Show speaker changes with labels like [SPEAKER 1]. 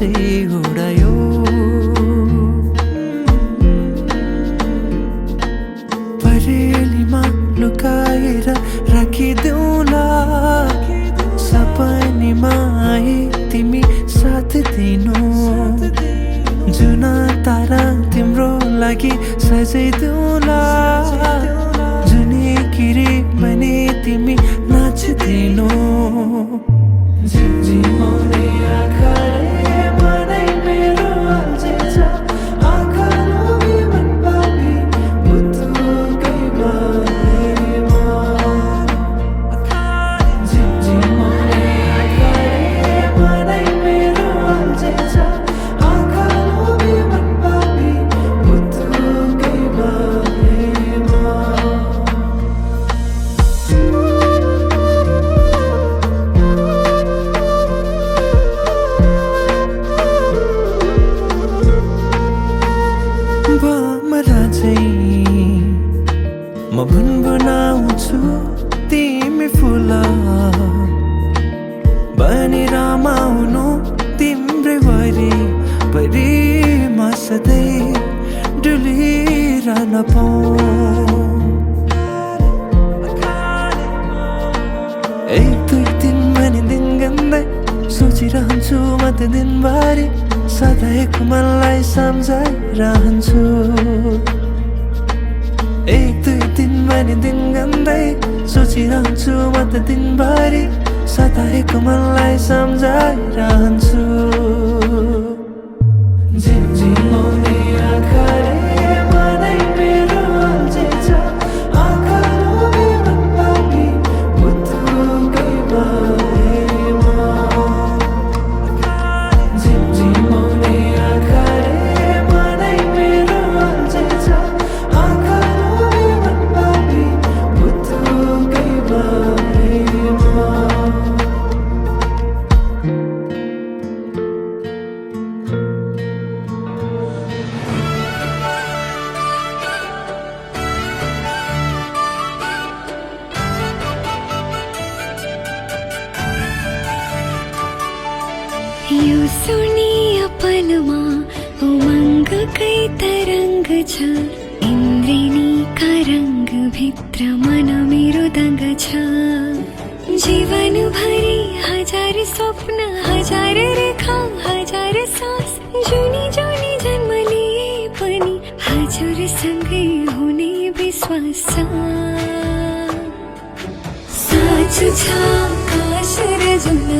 [SPEAKER 1] चाहिँ उडायो परेलीमा लुकाएर राखिदेऊला सपनीमा आई तिमी साथ दिनु जुन तारा तिम्रो लागि सजाइदेऊला जुनी किरी भने तिमी नाचिदिनु झिमझिमाउने आँखाले मनै मेरो अल्झिन्छ आँखा लोभी मन पापी बुद्धुकै बारेमा झिमझिमाउने आँखाले मनै मेरो अल्झिन्छ आँखा लोभी मन पापी बुद्धुकै बारेमा म भुनभुनाउँछु तिमी फुल बनी रमाउनु तिम्रै वरिपरि म सधैँ डुलिरहन पाऊँ एक दुई दिन भने दिन गन्दै सोचिरहन्छु म त दिनभरि सधैँको मनलाई सम्झाइरहन्छु एक दुई दिन भने दिन गन्दै सोचिरहन्छु म त दिनभरि सधैँको मनलाई सम्झाइरहन्छु झिमझिमाउने आँखाले मनै मेरो अल्झिन्छ आँखा लोभी मन पापी बुद्धुकै बारेमा झिमझिमाउने आँखाले मनै मेरो अल्झिन्छ आँखा लोभी मन पापी बुद्धुकै बारेमा
[SPEAKER 2] यो सुनिय पलमा उमङ्गकै तरङ्ग छ इन्द्रेणीका रङ्ग भित्र मन मेरो दङ्ग छ जीवनभरि हजार स्वप्न हजार रेखा हजार सास जुनी जुनी जन्म लिए पनि हजुरसँगै हुने विश्वास छ साँचो छ आकाश र जुन